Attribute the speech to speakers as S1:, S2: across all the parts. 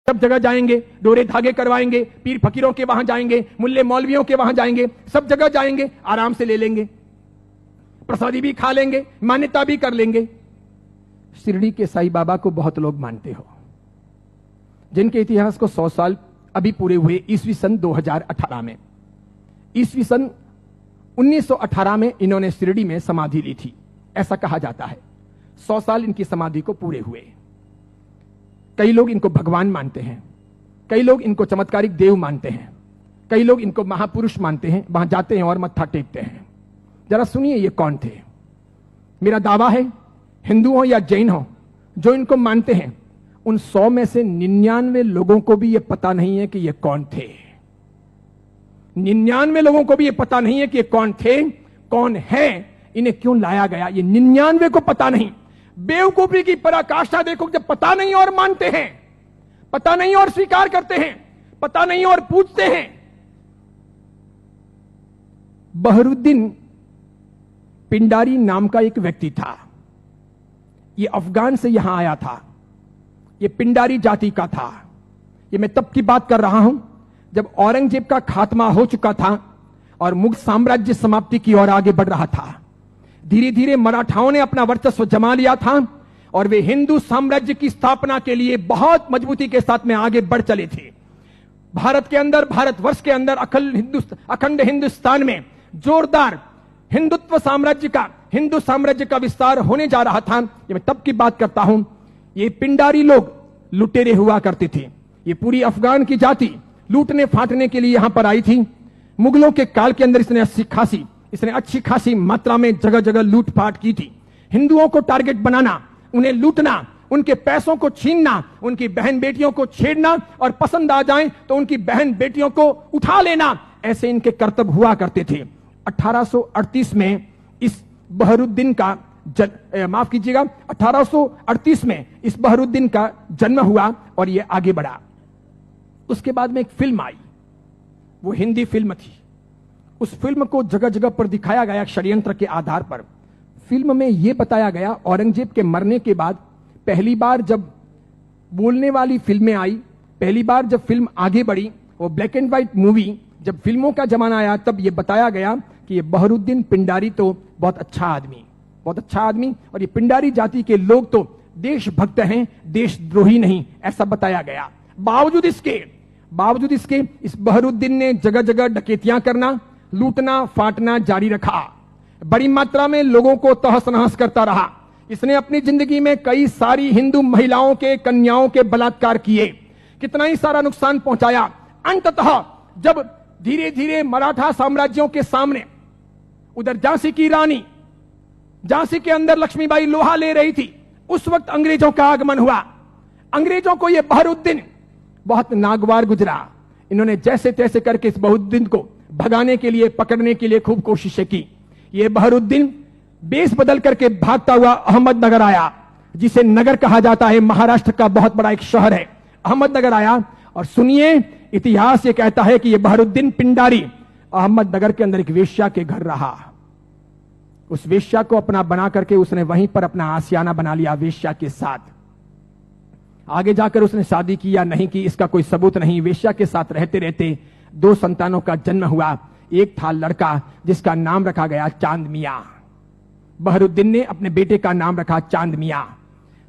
S1: सब जगह जाएंगे, डोरे धागे करवाएंगे, पीर फकीरों के वहां जाएंगे, मुल्ले मौलवियों के वहां जाएंगे, सब जगह जाएंगे, आराम से ले लेंगे, प्रसादी भी खा लेंगे, मान्यता भी कर लेंगे। शिरडी के साईं बाबा को बहुत लोग मानते हो, जिनके इतिहास को 100 साल अभी पूरे हुए ईस्वी सन 2018 में। ईस्वी सन 1918 में इन्होंने शिरडी में समाधि ली थी, ऐसा कहा जाता है। 100 साल इनकी समाधि को पूरे हुए। कई लोग इनको भगवान मानते हैं, कई लोग इनको चमत्कारिक देव मानते हैं, कई लोग इनको महापुरुष मानते हैं, वहां जाते हैं और मत्था टेकते हैं। जरा सुनिए ये कौन थे। मेरा दावा है, हिंदू हो या जैन हो, जो इनको मानते हैं, उन 100 में से 99 लोगों को भी ये पता नहीं है कि ये कौन थे। 99 लोगों को भी ये पता नहीं है कि ये कौन थे, कौन है, इन्हें क्यों लाया गया, ये 99 को पता नहीं। बेवकूफी की पराकाष्ठा देखो, जब पता नहीं और मानते हैं, पता नहीं और स्वीकार करते हैं, पता नहीं और पूछते हैं। बहरुद्दीन पिंडारी नाम का एक व्यक्ति था, ये अफगान से यहां आया था, ये पिंडारी जाति का था। ये मैं तब की बात कर रहा हूं जब औरंगजेब का खात्मा हो चुका था और मुगल साम्राज्य समाप्ति की ओर आगे बढ़ रहा था। धीरे धीरे मराठाओं ने अपना वर्चस्व जमा लिया था और वे हिंदू साम्राज्य की स्थापना के लिए बहुत मजबूती के साथ में आगे बढ़ चले थे। भारत के अंदर, भारतवर्ष के अंदर, अखंड हिंदुस्तान में जोरदार हिंदुत्व साम्राज्य का, हिंदू साम्राज्य का विस्तार होने जा रहा था। ये मैं तब की बात करता हूं। ये पिंडारी लोग लुटेरे हुआ करते थे। ये पूरी अफगान की जाति लूटने फाटने के लिए यहां पर आई थी। मुगलों के काल के अंदर इसने अच्छी खासी मात्रा में जगह जगह लूटपाट की थी। हिंदुओं को टारगेट बनाना, उन्हें लूटना, उनके पैसों को छीनना, उनकी बहन बेटियों को छेड़ना और पसंद आ जाए तो उनकी बहन बेटियों को उठा लेना, ऐसे इनके कर्तव्य हुआ करते थे। 1838 में इस बहरुद्दीन का माफ कीजिएगा, 1838 में इस बहरुद्दीन का जन्म हुआ और यह आगे बढ़ा। उसके बाद में एक फिल्म आई, वो हिंदी फिल्म थी। उस फिल्म को जगह जगह पर दिखाया गया षड्यंत्र के आधार पर। फिल्म में यह बताया गया, औरंगजेब के मरने के बाद पहली बार जब बोलने वाली फिल्में आई, पहली बार जब फिल्म आगे बढ़ी, वो ब्लैक एंड व्हाइट मूवी, जब फिल्मों का जमाना आया, तब यह बताया गया कि ये बहरुद्दीन पिंडारी तो बहुत अच्छा आदमी और ये पिंडारी जाति के लोग तो देशभक्त हैं, देशद्रोही नहीं, ऐसा बताया गया। बावजूद इसके इस बहरुद्दीन ने जगह जगह डकैतियां करना, लूटना फाटना जारी रखा। बड़ी मात्रा में लोगों को तहस नहस करता रहा। इसने अपनी जिंदगी में कई सारी हिंदू महिलाओं के, कन्याओं के बलात्कार किए, कितना ही सारा नुकसान पहुंचाया। अंततः जब धीरे धीरे मराठा साम्राज्यों के सामने, उधर झांसी की रानी, झांसी के अंदर लक्ष्मीबाई लोहा ले रही थी, उस वक्त अंग्रेजों का आगमन हुआ। अंग्रेजों को यह बहरुद्दीन बहुत नागवार गुजरा। इन्होंने जैसे तैसे करके इस बहरुद्दीन को भगाने के लिए, पकड़ने के लिए खूब कोशिशें की। यह बहरुद्दीन बेस बदल करके भागता हुआ अहमदनगर आया, जिसे नगर कहा जाता है, महाराष्ट्र का बहुत बड़ा एक शहर है। अहमदनगर आया और सुनिए, इतिहास ये कहता है कि यह बहरुद्दीन पिंडारी अहमदनगर के अंदर एक वेश्या के घर रहा। उस वेश्या को अपना बना करके उसने वहीं पर अपना आशियाना बना लिया वेश्या के साथ। आगे जाकर उसने शादी की या नहीं की, इसका कोई सबूत नहीं। वेश्या के साथ रहते रहते 2 संतानों का जन्म हुआ। एक था लड़का जिसका नाम रखा गया चांद मियां। बहरुद्दीन ने अपने बेटे का नाम रखा चांद मियां।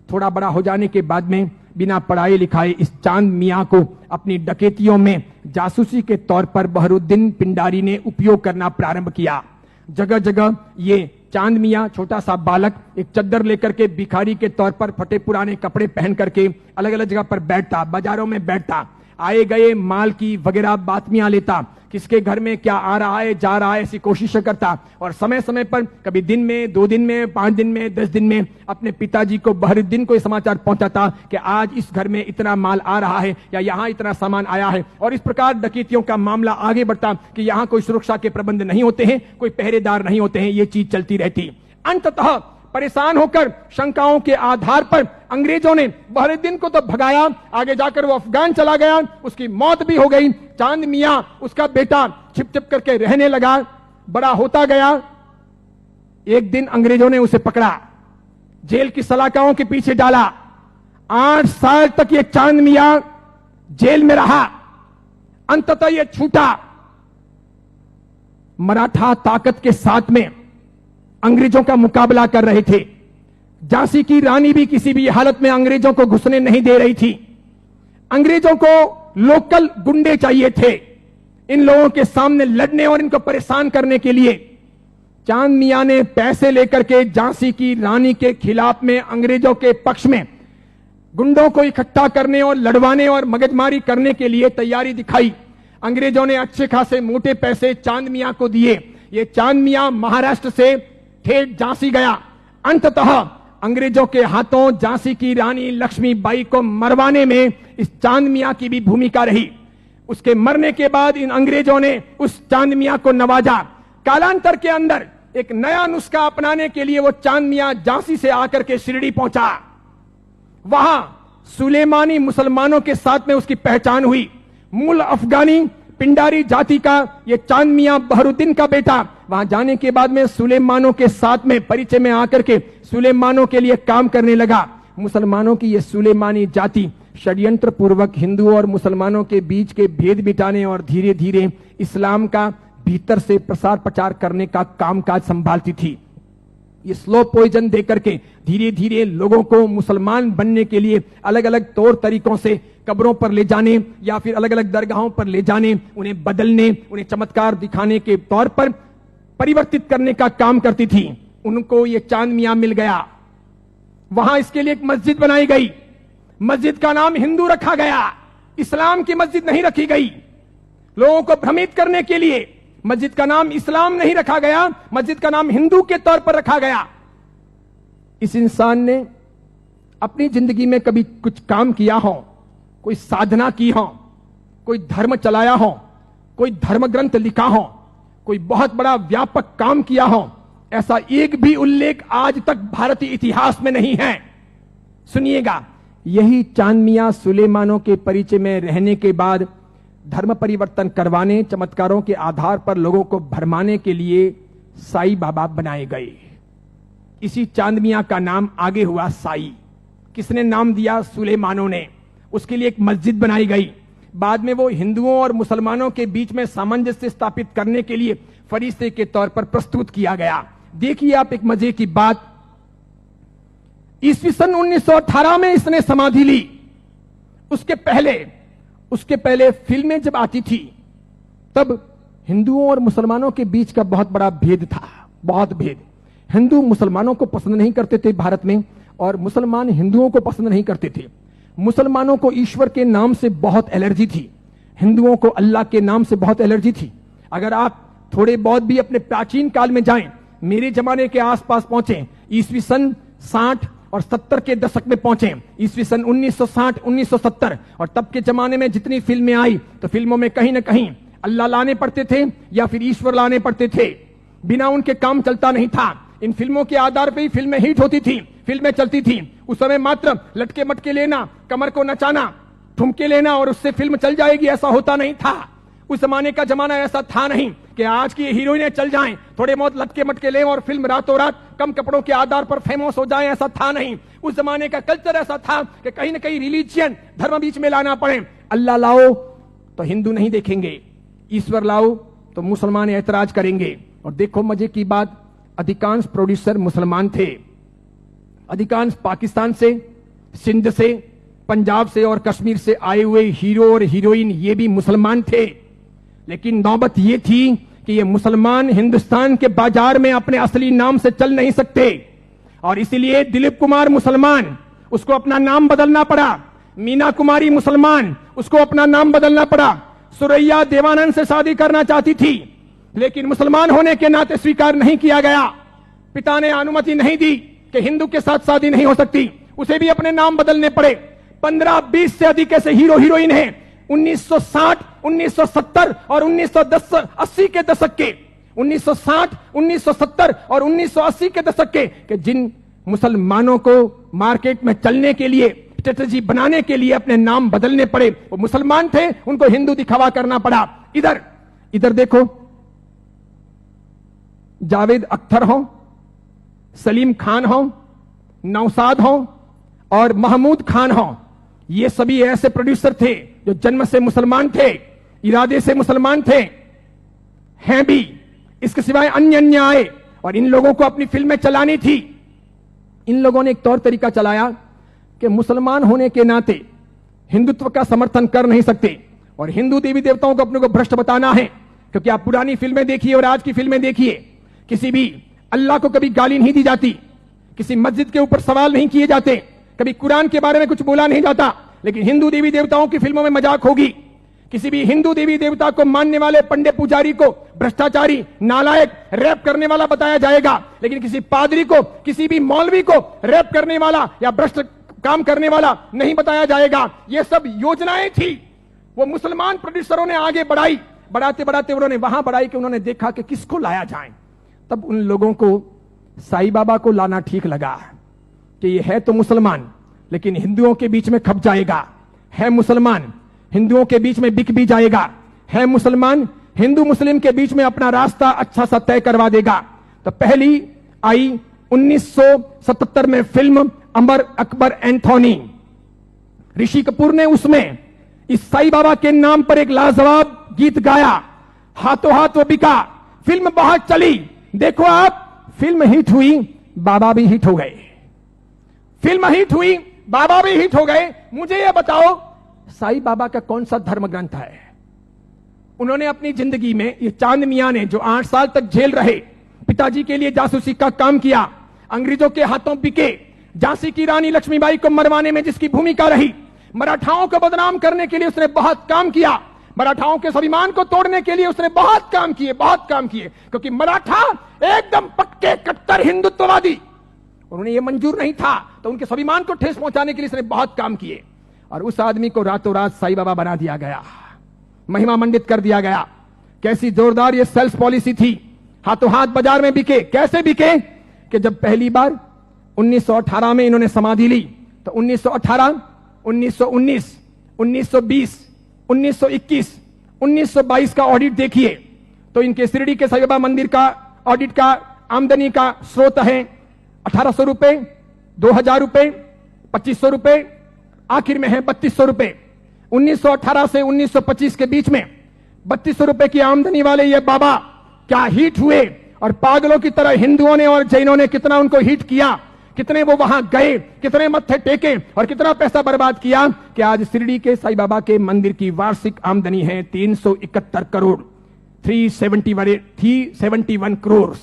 S1: थोड़ा बड़ा हो जाने के बाद में बिना पढ़ाई लिखाए इस चांद मियां को अपनी डकैतियों में जासूसी के तौर पर बहरुद्दीन पिंडारी ने उपयोग करना प्रारंभ किया। जगह जगह ये चांद मियां, छोटा सा बालक, एक चद्दर लेकर के भिखारी के तौर पर फटे पुराने कपड़े पहन करके अलग अलग जगह पर बैठता, बाजारों में बैठता, आए गए माल की वगैरह बातमियां लेता, किसके घर में क्या आ रहा है जा रहा है ऐसी कोशिश करता, और समय समय पर कभी दिन में, 2 दिन में, 5 दिन में, 10 दिन में अपने पिताजी को, बहरुद्दीन को समाचार पहुंचाता कि आज इस घर में इतना माल आ रहा है या यहां इतना सामान आया है। और इस प्रकार डकैतियों का मामला आगे बढ़ता कि यहां कोई सुरक्षा के प्रबंध नहीं होते हैं, कोई पहरेदार नहीं होते हैं, ये चीज चलती रहती। अंततः परेशान होकर शंकाओं के आधार पर अंग्रेजों ने बहरुद्दीन को तो भगाया, आगे जाकर वो अफगान चला गया, उसकी मौत भी हो गई। चांद मियां, उसका बेटा, छिप छिप करके रहने लगा, बड़ा होता गया। एक दिन अंग्रेजों ने उसे पकड़ा, जेल की सलाखाओं के पीछे डाला। 8 साल तक ये चांद मियां जेल में रहा, अंततः यह छूटा। मराठा ताकत के साथ में अंग्रेजों का मुकाबला कर रहे थे। झांसी की रानी भी किसी भी हालत में अंग्रेजों को घुसने नहीं दे रही थी। अंग्रेजों को लोकल गुंडे चाहिए थे इन लोगों के सामने लड़ने और इनको परेशान करने के लिए। चांद मियां ने पैसे लेकर के झांसी की रानी के खिलाफ में अंग्रेजों के पक्ष में गुंडों को इकट्ठा करने और लड़वाने और मगजमारी करने के लिए तैयारी दिखाई। अंग्रेजों ने अच्छे खासे मोटे पैसे चांद मियां को दिए। ये चांद मियां महाराष्ट्र से ठेठ झांसी गया। अंततः अंग्रेजों के हाथों झांसी की रानी लक्ष्मीबाई को मरवाने में इस चांद मियां की भी भूमिका रही। उसके मरने के बाद इन अंग्रेजों ने उस चांद मियां को नवाजा। कालांतर के अंदर एक नया नुस्खा अपनाने के लिए वो चांद मियां झांसी से आकर के शिरडी पहुंचा। वहां सुलेमानी मुसलमानों के साथ में उसकी पहचान हुई। मूल अफगानी पिंडारी जाति का ये चांद मियां बहरुद्दीन का बेटा वहां जाने के बाद में सुलेमानों के साथ में परिचय में आकर के सुलेमानों के लिए काम करने लगा। मुसलमानों की ये सुलेमानी जाति षड्यंत्र पूर्वक हिंदुओं और मुसलमानों के बीच के भेद मिटाने और धीरे धीरे इस्लाम का भीतर से प्रसार प्रचार करने का कामकाज संभालती थी। ये स्लो पॉइजन देकर के धीरे धीरे लोगों को मुसलमान बनने के लिए अलग अलग तौर तरीकों से कब्रों पर ले जाने या फिर अलग अलग दरगाहों पर ले जाने, उन्हें बदलने, उन्हें चमत्कार दिखाने के तौर पर परिवर्तित करने का काम करती थी। उनको ये चांद मियां मिल गया। वहां इसके लिए एक मस्जिद बनाई गई। मस्जिद का नाम हिंदू रखा गया, इस्लाम की मस्जिद नहीं रखी गई। लोगों को भ्रमित करने के लिए मस्जिद का नाम इस्लाम नहीं रखा गया, मस्जिद का नाम हिंदू के तौर पर रखा गया। इस इंसान ने अपनी जिंदगी में कभी कुछ काम किया हो, कोई साधना की हो, कोई धर्म चलाया हो, कोई धर्म ग्रंथ लिखा हो, कोई बहुत बड़ा व्यापक काम किया हो, ऐसा एक भी उल्लेख आज तक भारतीय इतिहास में नहीं है। सुनिएगा, यही चांद मियां सुलेमानों के परिचय में रहने के बाद धर्म परिवर्तन करवाने, चमत्कारों के आधार पर लोगों को भरमाने के लिए साई बाबा बनाए गए। इसी चांद मियां का नाम आगे हुआ साई। किसने नाम दिया? सुलेमानों ने। उसके लिए एक मस्जिद बनाई गई। बाद में वो हिंदुओं और मुसलमानों के बीच में सामंजस्य स्थापित करने के लिए फरिश्ते के तौर पर प्रस्तुत किया गया। देखिए आप एक मजे की बात, ईस्वी सन 1918 में इसने समाधि ली। उसके पहले फिल्में जब आती थी तब हिंदुओं और मुसलमानों के बीच का बहुत बड़ा भेद था, बहुत भेद। हिंदू मुसलमानों को पसंद नहीं करते थे भारत में, और मुसलमान हिंदुओं को पसंद नहीं करते थे। मुसलमानों को ईश्वर के नाम से बहुत एलर्जी थी, हिंदुओं को अल्लाह के नाम से बहुत एलर्जी थी। अगर आप थोड़े बहुत भी अपने प्राचीन काल में जाएं, मेरे जमाने के आसपास पहुंचे, ईस्वी सन 60 और 70 के दशक में पहुंचे, ईस्वी सन 1960 1970, और तब के जमाने में जितनी फिल्में आई तो फिल्मों में कहीं ना कहीं अल्लाह लाने पड़ते थे या फिर ईश्वर लाने पड़ते थे। बिना उनके काम चलता नहीं था। इन फिल्मों के आधार पर ही फिल्में हिट होती थी, फिल्में चलती थी। उस समय मात्र लटके मटके लेना, कमर को नचाना, ठुमके लेना और उससे फिल्म चल जाएगी, ऐसा होता नहीं था। उस जमाने का जमाना ऐसा था नहीं कि आज की हीरोइनें चल जाएं, थोड़े बहुत लटके मटके लें और फिल्म रातों रात कम कपड़ों के आधार पर फेमस हो जाए, ऐसा था नहीं। उस जमाने का कल्चर ऐसा था कि कहीं ना कहीं रिलीजियन, धर्म बीच में लाना पड़े। अल्लाह लाओ तो हिंदू नहीं देखेंगे, ईश्वर लाओ तो मुसलमान ऐतराज करेंगे। और देखो मजे की बात, अधिकांश प्रोड्यूसर मुसलमान थे। अधिकांश पाकिस्तान से, सिंध से, पंजाब से और कश्मीर से आए हुए हीरो और हीरोइन ये भी मुसलमान थे। लेकिन नौबत ये थी कि ये मुसलमान हिंदुस्तान के बाजार में अपने असली नाम से चल नहीं सकते, और इसीलिए दिलीप कुमार मुसलमान, उसको अपना नाम बदलना पड़ा। मीना कुमारी मुसलमान, उसको अपना नाम बदलना पड़ा। सुरैया देवानंद से शादी करना चाहती थी, लेकिन मुसलमान होने के नाते स्वीकार नहीं किया गया। पिता ने अनुमति नहीं दी कि हिंदू के साथ शादी नहीं हो सकती, उसे भी अपने नाम बदलने पड़े। 15-20 से अधिक ऐसे हीरो हीरोइन हैं 1960, 1970 और 1980 के दशक के, 1960, 1970 और 1980 के दशक के जिन मुसलमानों को मार्केट में चलने के लिए, स्ट्रेटजी बनाने के लिए अपने नाम बदलने पड़े। वो मुसलमान थे, उनको हिंदू दिखावा करना पड़ा। इधर देखो, जावेद अख्तर हो, सलीम खान हो, नौशाद हो और महमूद खान हो, ये सभी ऐसे प्रोड्यूसर थे जो जन्म से मुसलमान थे, इरादे से मुसलमान थे, हैं भी, इसके सिवाय अन्य अन्य आए और इन लोगों को अपनी फिल्में चलानी थी। इन लोगों ने एक तौर तरीका चलाया कि मुसलमान होने के नाते हिंदुत्व का समर्थन कर नहीं सकते और हिंदू देवी देवताओं को अपने को भ्रष्ट बताना है, क्योंकि आप पुरानी फिल्में देखिए और आज की फिल्में देखिए, किसी भी अल्लाह को कभी गाली नहीं दी जाती, किसी मस्जिद के ऊपर सवाल नहीं किए जाते, कभी कुरान के बारे में कुछ बोला नहीं जाता, लेकिन हिंदू देवी देवताओं की फिल्मों में मजाक होगी। किसी भी हिंदू देवी देवता को मानने वाले पंडित पुजारी को भ्रष्टाचारी, नालायक, रैप करने वाला बताया जाएगा, लेकिन किसी पादरी को, किसी भी मौलवी को रैप करने वाला या भ्रष्ट काम करने वाला नहीं बताया जाएगा। ये सब योजनाएं थी, वो मुसलमान प्रोड्यूसरों ने आगे बढ़ाई। बढ़ाते बढ़ाते उन्होंने वहां बढ़ाई कि उन्होंने देखा कि किसको लाया जाए। तब उन लोगों को साईं बाबा को लाना ठीक लगा कि ये है तो मुसलमान, लेकिन हिंदुओं के बीच में खप जाएगा, है मुसलमान, हिंदुओं के बीच में बिक भी जाएगा, है मुसलमान, हिंदू मुस्लिम के बीच में अपना रास्ता अच्छा सा तय करवा देगा। तो पहली आई 1977 में फिल्म अमर अकबर एंथोनी। ऋषि कपूर ने उसमें इस साईं बाबा के नाम पर एक लाजवाब गीत गाया, हाथों हाथ वो बिका। फिल्म बहुत चली, देखो आप, फिल्म हिट हुई, बाबा भी हिट हो गए। फिल्म हिट हुई, बाबा भी हिट हो गए। मुझे यह बताओ, साईं बाबा का कौन सा धर्म ग्रंथ है? उन्होंने अपनी जिंदगी में, ये चांद मियां ने जो 8 साल तक जेल रहे, पिताजी के लिए जासूसी का काम किया, अंग्रेजों के हाथों बिके, झांसी की रानी लक्ष्मीबाई को मरवाने में जिसकी भूमिका रही, मराठाओं को बदनाम करने के लिए उसने बहुत काम किया, मराठाओं के स्वाभिमान को तोड़ने के लिए उसने बहुत काम किए, बहुत काम किए, क्योंकि मराठा एकदम पक्के कट्टर हिंदुत्ववादी, उन्हें यह मंजूर नहीं था, तो उनके स्वाभिमान को ठेस पहुंचाने के लिए उसने बहुत काम किए। और उस आदमी को रातों रात साईं बाबा बना दिया गया, महिमा मंडित कर दिया गया। कैसी जोरदार ये सेल्स पॉलिसी थी, हाथों हाथ बाजार में बिके। कैसे बिके कि जब पहली बार 1918 में इन्होंने समाधि ली, तो 1918, 1919, 1920, 1921, 1922 का ऑडिट देखिए, तो इनके शिरडी के साईं बाबा मंदिर का ऑडिट का आमदनी का स्रोत है 1800 रुपए, 2000 रुपए, 2500 रुपए, आखिर में है 3200 रुपए। 1918 से 1925 के बीच में 3200 रुपए की आमदनी वाले ये बाबा क्या हिट हुए, और पागलों की तरह हिंदुओं ने और जैनों ने कितना उनको हिट किया, कितने वो वहां गए, कितने मत्थे टेके और कितना पैसा बर्बाद किया कि आज शिरडी के साईं बाबा के मंदिर की वार्षिक आमदनी है 371 करोड़, 371 करोड़।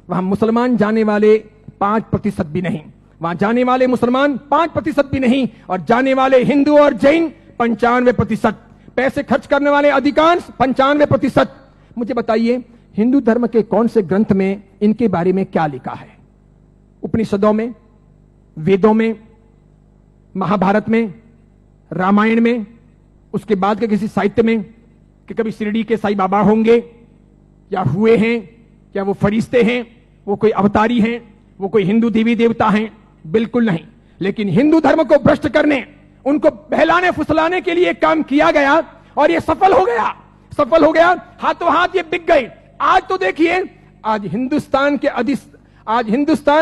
S1: वहां मुसलमान जाने वाले 5% भी नहीं, वहां जाने वाले मुसलमान 5% भी नहीं, और जाने वाले हिंदू और जैन 95%, पैसे खर्च करने वाले अधिकांश 95%। मुझे बताइए, हिंदू धर्म के कौन से ग्रंथ में इनके बारे में क्या लिखा है? उपनिषदों में, वेदों में, महाभारत में, रामायण में, उसके बाद के किसी साहित्य में कि कभी शिरडी के साईं बाबा होंगे या हुए हैं, या वो फरिश्ते हैं, वो कोई अवतारी हैं, वो कोई हिंदू देवी देवता हैं? बिल्कुल नहीं। लेकिन हिंदू धर्म को भ्रष्ट करने, उनको बहलाने फुसलाने के लिए काम किया गया और ये सफल हो गया, सफल हो गया, हाथों हाथ ये बिक गए। आज तो देखिए, आज हिंदुस्तान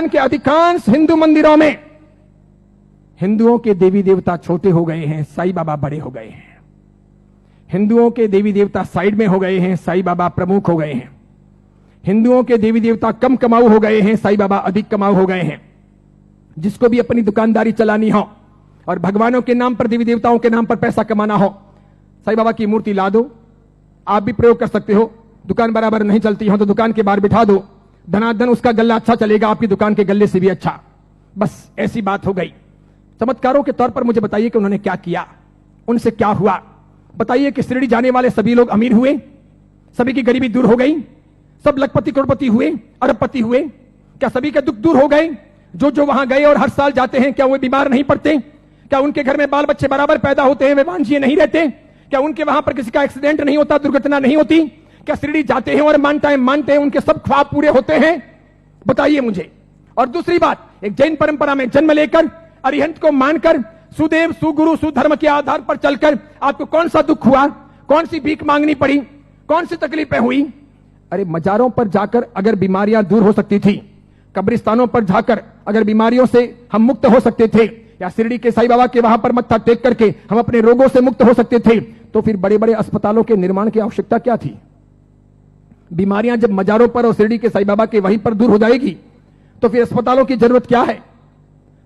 S1: के अधिकांश हिंदू मंदिरों में हिंदुओं के देवी देवता छोटे हो गए हैं, साईं बाबा बड़े हो गए हैं। हिंदुओं के देवी देवता साइड में हो गए हैं, साईं बाबा प्रमुख हो गए हैं। हिंदुओं के देवी देवता कम कमाऊ हो गए हैं, साईं बाबा अधिक कमाऊ हो गए हैं। जिसको भी अपनी दुकानदारी चलानी हो और भगवानों के नाम पर, देवी देवताओं के नाम पर पैसा कमाना हो, साईं बाबा की मूर्ति ला दो। आप भी प्रयोग कर सकते हो, दुकान बराबर नहीं चलती हो तो दुकान के बाहर बिठा दो, धनाधन उसका गल्ला अच्छा चलेगा, आपकी दुकान के गल्ले से भी अच्छा। बस ऐसी बात हो गई। चमत्कारों के तौर पर मुझे बताइए कि उन्होंने क्या किया, उनसे क्या हुआ? बताइए कि शिरडी जाने वाले सभी लोग अमीर हुए, सभी की गरीबी दूर हो गई, सब लखपति करोड़पति हुए, अरबपति हुए? क्या सभी के दुख दूर हो गए? जो जो वहां गए और हर साल जाते हैं, क्या वो बीमार नहीं पड़ते? क्या उनके घर में बाल बच्चे बराबर पैदा होते हैं, वे वांझिए नहीं रहते? क्या उनके वहां पर किसी का एक्सीडेंट नहीं होता, दुर्घटना नहीं होती? क्या शिरडी जाते हैं और मानते हैं उनके सब ख्वाब पूरे होते हैं? बताइए मुझे। और दूसरी बात, एक जैन परंपरा में जन्म लेकर, अरिहंत को मानकर, सुदेव सुगुरु सुधर्म के आधार पर चलकर आपको कौन सा दुख हुआ, कौन सी भीख मांगनी पड़ी, कौन सी तकलीफें हुई? अरे मजारों पर जाकर अगर बीमारियां दूर हो सकती थी, कब्रिस्तानों पर जाकर अगर बीमारियों से हम मुक्त हो सकते थे, या शिरडी के साईं बाबा के वहां पर मत्था टेक करके हम अपने रोगों से मुक्त हो सकते थे, तो फिर बड़े बड़े अस्पतालों के निर्माण की आवश्यकता क्या थी? बीमारियां जब मजारों पर और शिरडी के साईं बाबा के वहीं पर दूर हो जाएगी, तो फिर अस्पतालों की जरूरत क्या है?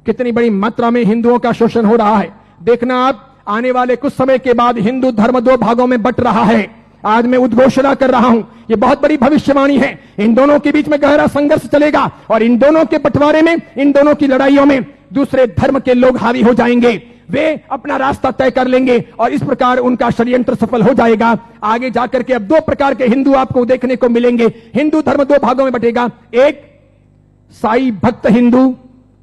S1: कितनी बड़ी मात्रा में हिंदुओं का शोषण हो रहा है। देखना आप, आने वाले कुछ समय के बाद हिंदू धर्म दो भागों में बंट रहा है। आज मैं उद्घोषणा कर रहा हूं, ये बहुत बड़ी भविष्यवाणी है। इन दोनों के बीच में गहरा संघर्ष चलेगा और इन दोनों के बंटवारे में, इन दोनों की लड़ाइयों में दूसरे धर्म के लोग हावी हो जाएंगे। वे अपना रास्ता तय कर लेंगे और इस प्रकार उनका षड्यंत्र सफल हो जाएगा। आगे जाकर के अब दो प्रकार के हिंदू आपको देखने को मिलेंगे। हिंदू धर्म दो भागों में बंटेगा, एक साई भक्त हिंदू,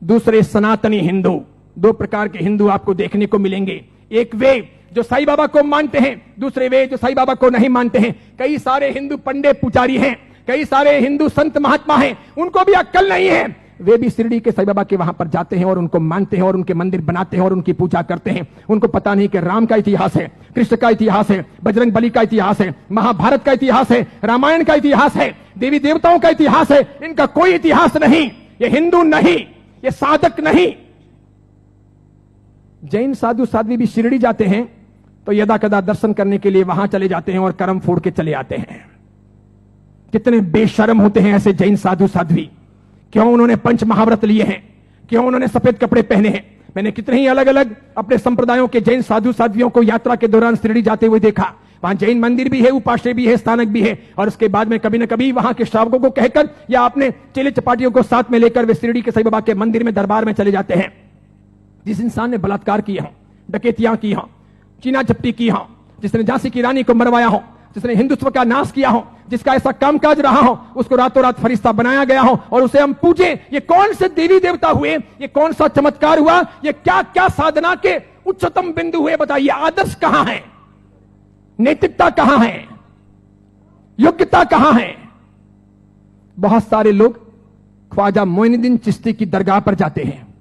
S1: दूसरे सनातनी हिंदू। दो प्रकार के हिंदू आपको देखने को मिलेंगे। एक वे जो साईं बाबा को मानते हैं, दूसरे वे जो साईं बाबा को नहीं मानते हैं। कई सारे हिंदू पंडित पुजारी हैं, कई सारे हिंदू संत महात्मा हैं, उनको भी अक्ल नहीं है। वे भी शिरडी के साईं बाबा के वहां पर जाते हैं और उनको मानते हैं और उनके मंदिर बनाते हैं और उनकी पूजा करते हैं। उनको पता नहीं कि राम का इतिहास है, कृष्ण का इतिहास है, बजरंग बली का इतिहास है, महाभारत का इतिहास है, रामायण का इतिहास है, देवी देवताओं का इतिहास है। इनका कोई इतिहास नहीं। ये हिंदू नहीं, ये साधक नहीं। जैन साधु साध्वी भी शिरडी जाते हैं तो यदा कदा दर्शन करने के लिए वहां चले जाते हैं और कर्म फोड़ के चले आते हैं। कितने बेशर्म होते हैं ऐसे जैन साधु साध्वी। क्यों उन्होंने पंच महाव्रत लिए हैं? क्यों उन्होंने सफेद कपड़े पहने हैं? मैंने कितने ही अलग अलग अपने संप्रदायों के जैन साधु साध्वियों को यात्रा के दौरान शिरडी जाते हुए देखा। वहां जैन मंदिर भी है, उपाश्रय भी है, स्थानक भी है, और उसके बाद में कभी न कभी वहां के श्रावकों को कहकर या अपने चेले चपाटियों को साथ में लेकर वे शिरडी के साईं बाबा के मंदिर में दरबार में चले जाते हैं। जिस इंसान ने बलात्कार किया हो, डकैतियां की हो, चीना झपटी की हो, जिसने झांसी की रानी को मरवाया हो, जिसने हिंदुत्व का नाश किया हो, जिसका ऐसा कामकाज रहा हो, उसको रातों रात फरिश्ता बनाया गया हो और उसे हम पूजे। ये कौन से देवी देवता हुए? ये कौन सा चमत्कार हुआ? ये क्या क्या साधना के उच्चतम बिंदु हुए? बताइए, आदर्श कहां है? नैतिकता कहां है? योग्यता कहां है? बहुत सारे लोग ख्वाजा मोइनुद्दीन चिश्ती की दरगाह पर जाते हैं।